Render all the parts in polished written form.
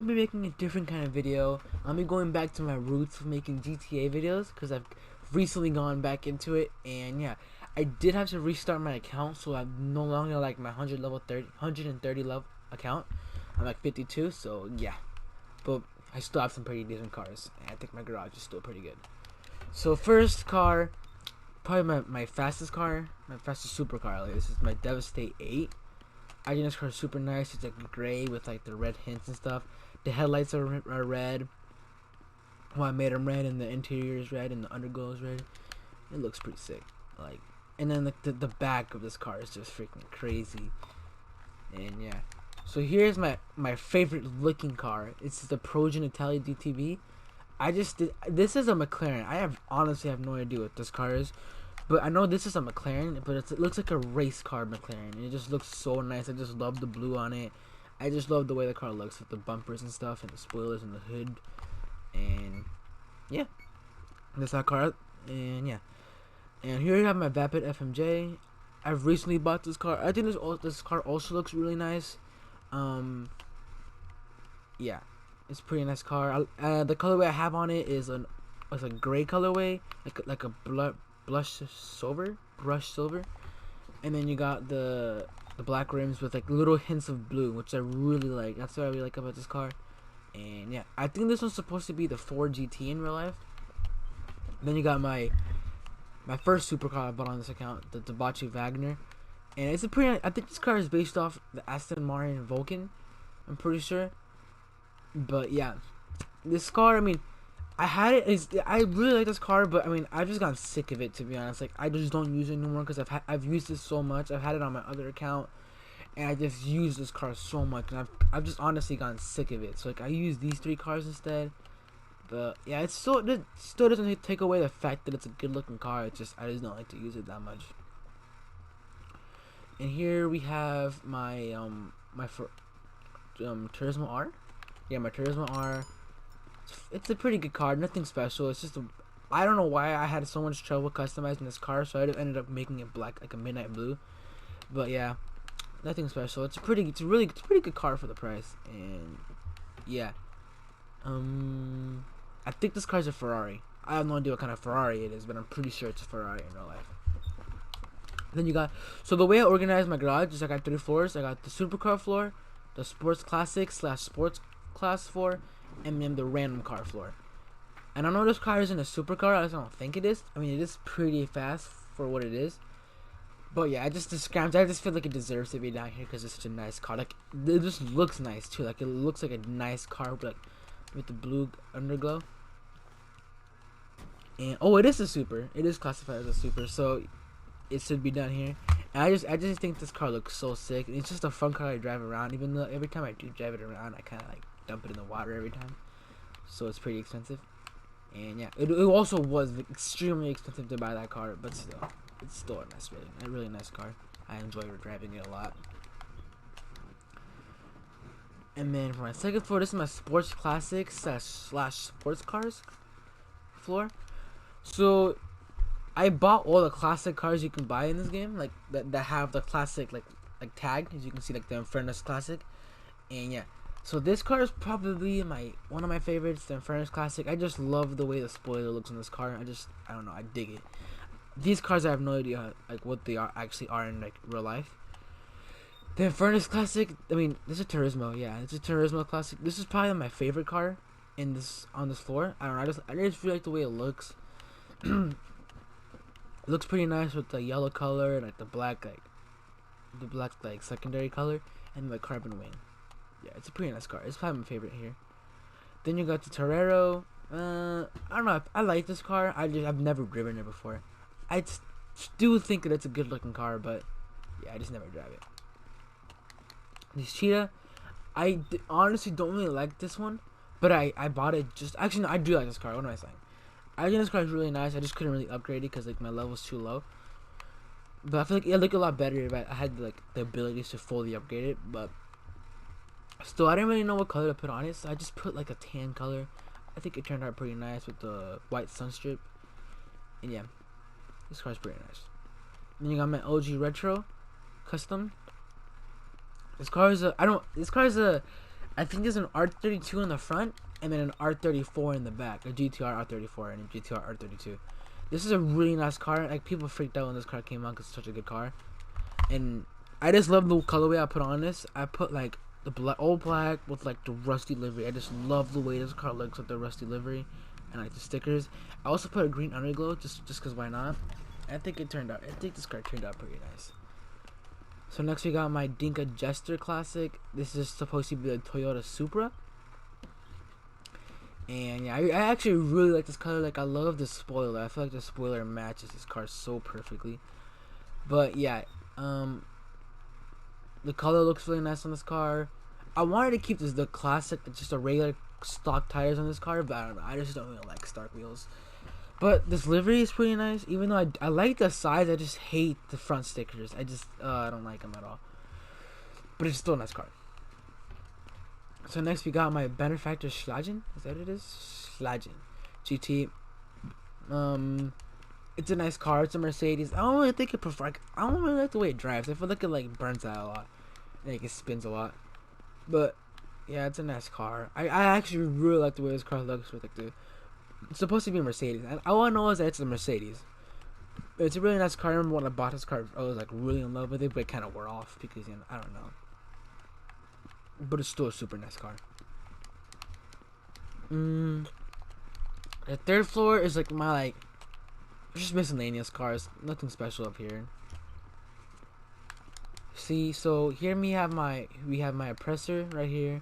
I'll be making a different kind of video. I'll be going back to my roots of making GTA videos because I've recently gone back into it, and yeah, I did have to restart my account, so I'm no longer like my 130 level account. I'm like 52, so yeah, but I still have some pretty decent cars, and I think my garage is still pretty good. So first car, probably my fastest car, my fastest supercar. Like, this is my Devastate 8. I think this car is super nice. It's like gray with like the red hints and stuff. The headlights are red. Well, I made them red, and the interior is red, and the underglow is red. It looks pretty sick. Like, and then like the back of this car is just freaking crazy. And yeah, so here's my favorite looking car. It's the Progen Italia DTB. I just did. This is a McLaren. Honestly have no idea what this car is, but I know this is a McLaren. But it looks like a race car McLaren. And it just looks so nice. I just love the blue on it. I just love the way the car looks with the bumpers and stuff, and the spoilers and the hood. And yeah, that's that car. And yeah, and here you have my Vapid FMJ. I've recently bought this car. I think this car also looks really nice. Yeah, it's a pretty nice car. The colorway I have on it is a gray colorway, like a brush silver, and then you got the black rims with like little hints of blue, which I really like. That's what I really like about this car. And yeah, I think this one's supposed to be the Ford GT in real life. Then you got my first supercar I bought on this account, the Debauchee Wagner, and it's a pretty. I think this car is based off the Aston Martin Vulcan. I'm pretty sure, but yeah, this car. I mean, I really like this car, but I mean, I've just gotten sick of it, to be honest. Like, I just don't use it anymore because I've used it so much. I've had it on my other account, and I just use this car so much, and I've just honestly gotten sick of it. So like, I use these three cars instead. But yeah, it still doesn't take away the fact that it's a good looking car. It's just, I just don't like to use it that much. And here we have my Turismo R. Yeah, my Turismo R. It's a pretty good car. Nothing special. It's just I don't know why I had so much trouble customizing this car, so I ended up making it black, like a midnight blue. But yeah, nothing special. It's a pretty good car for the price. And yeah, I think this car's a Ferrari. I have no idea what kind of Ferrari it is, but I'm pretty sure it's a Ferrari in real life. Then you got, so the way I organized my garage is I got 3 floors. I got the supercar floor, the sports classic / sports class floor, and then the random car floor. And I know this car isn't a supercar. I don't think it is. I mean, it is pretty fast for what it is. But yeah, I just feel like it deserves to be down here because it's such a nice car. Like, it just looks nice too. Like, it looks like a nice car, but like with the blue underglow. And oh, it is a super. It is classified as a super, so it should be down here. And I just think this car looks so sick. It's just a fun car to drive around. Even though every time I do drive it around, I kind of like dump it in the water every time, so it's pretty expensive. And yeah, it also was extremely expensive to buy that car, but still, it's still a really nice car. I enjoy driving it a lot. And then for my second floor, this is my sports classics / sports cars floor. So I bought all the classic cars you can buy in this game, like that have the classic like tag, as you can see, like the Infernus Classic. And yeah, so this car is probably one of my favorites, the Infernus Classic. I just love the way the spoiler looks on this car. I don't know, I dig it. These cars, I have no idea like what they actually are in like real life. The Infernus Classic, I mean, this is a Turismo, yeah, it's a Turismo Classic. This is probably my favorite car on this floor. I don't know, I just feel like the way it looks. It looks pretty nice with the yellow color and like the black like secondary color and the carbon wing. Yeah, it's a pretty nice car. It's probably my favorite here. Then you got the Torero. I don't know. I like this car. I've never driven it before. I do think that it's a good looking car, but yeah, I just never drive it. This Cheetah, honestly don't really like this one, but I bought it just. Actually, no, I do like this car. What am I saying? I think this car is really nice. I just couldn't really upgrade it because like my level's too low. But I feel like it looked a lot better if I had like the abilities to fully upgrade it. But still, I didn't really know what color to put on it, so I just put like a tan color. I think it turned out pretty nice with the white sunstrip. And yeah, this car's pretty nice. Then you got my OG Retro Custom. This car is a I think there's an R32 in the front and then an R34 in the back, a GTR R34 and a GTR R32. This is a really nice car. Like, people freaked out when this car came out because it's such a good car, and I just love the colorway I put on this. I put like the all black with like the rusty livery. I just love the way this car looks with the rusty livery and like the stickers. I also put a green underglow just because why not? I think this car turned out pretty nice. So next we got my Dinka Jester Classic. This is supposed to be the Toyota Supra. And yeah, I actually really like this color. Like, I love the spoiler. I feel like the spoiler matches this car so perfectly. But yeah, the color looks really nice on this car. I wanted to keep the classic, just a regular stock tires on this car, but I don't know. I just don't really like stock wheels. But this livery is pretty nice. Even though I like the size, I just hate the front stickers. I don't like them at all. But it's still a nice car. So next we got my benefactor Schlagen. Is that what it is? Schlagen GT. It's a nice car. It's a Mercedes. I don't really think it I don't really like the way it drives. I feel like it like burns out a lot. Like, it spins a lot. But yeah, it's a nice car. I actually really like the way this car looks with like it's supposed to be a Mercedes. And all I know is that it's a Mercedes. It's a really nice car. I remember when I bought this car, I was like really in love with it, but it kind of wore off because, you know, I don't know. But it's still a super nice car. The third floor is like my just miscellaneous cars. Nothing special up here. See, so here we have my oppressor right here,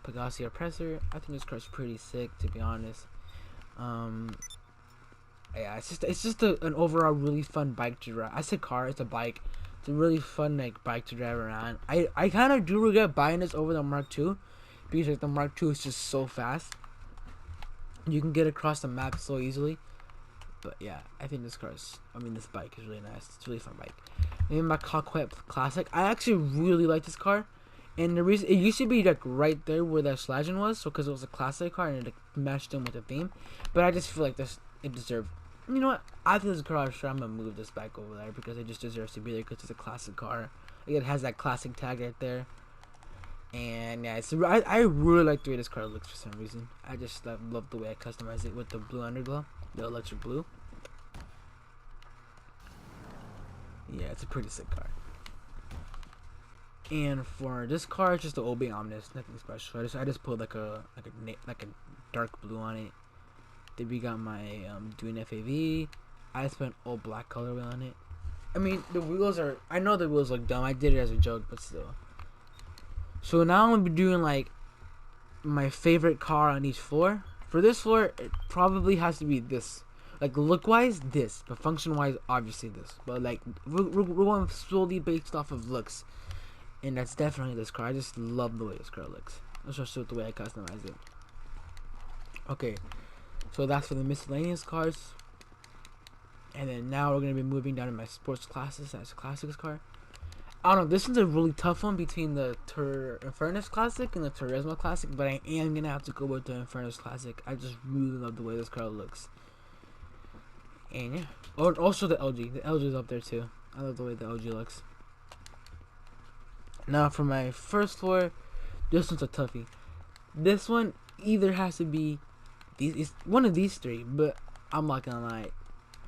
Pegasi oppressor. I think this car's pretty sick, to be honest. Yeah, it's just an overall really fun bike to drive. I said car, it's a bike. It's a really fun like bike to drive around. I kind of do regret buying this over the Mark II because like the Mark II is just so fast. You can get across the map so easily. But yeah, I think this bike is really nice. It's a really fun bike. And my Conquest Classic. I actually really like this car. And the reason, it used to be like right there where that Schlagen was, so because it was a classic car and it like, matched in with the theme. But I just feel like it deserved. You know what? I think this car, I'm gonna move this back over there because it just deserves to be there because it's a classic car. Like, it has that classic tag right there. And yeah, I really like the way this car looks for some reason. I just love the way I customize it with the blue underglow, the electric blue. Yeah, it's a pretty sick car. And for this car, it's just the OB Omnis, nothing special. I just put like a dark blue on it. Then we got my Dune FAV. I spent all black colorway on it. I mean, the wheels are, I know the wheels look dumb. I did it as a joke, but still. So now I'm gonna be doing like my favorite car on each floor. For this floor, it probably has to be this. Like, look wise, this, but function wise, obviously this. But like, we're going solely based off of looks, and that's definitely this car. I just love the way this car looks. Let's just show the way I customize it. Okay, so that's for the miscellaneous cars, and then now we're gonna be moving down to my sports classes. That's a classics car. I don't know. This is a really tough one between the Infernus Classic and the Turismo Classic, but I am gonna have to go with the Infernus Classic. I just really love the way this car looks. And yeah, also the LG. The LG is up there too. I love the way the LG looks. Now for my first floor, this one's a toughie. This one either has to be it's one of these three, but I'm not gonna lie,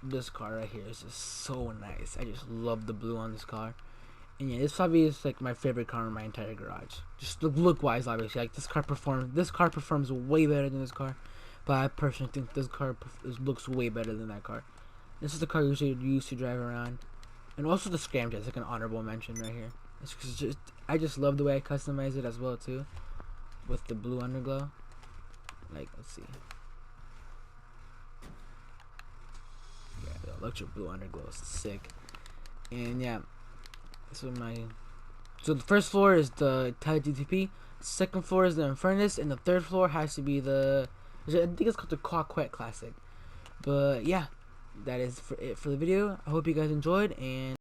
this car right here is just so nice. I just love the blue on this car. And yeah, this probably is like my favorite car in my entire garage. Just look wise, obviously. Like, this car performs way better than this car. But I personally think this car looks way better than that car. This is the car you used to drive around. And also the scramjet is like an honorable mention right here. I just love the way I customize it as well too, with the blue underglow. Like, let's see. Yeah, the electric blue underglow is sick. And yeah, so the first floor is the Thai GTP. Second floor is the Infernus, and the third floor has to be I think it's called the Conquest Classic. But yeah, that is it for the video. I hope you guys enjoyed, and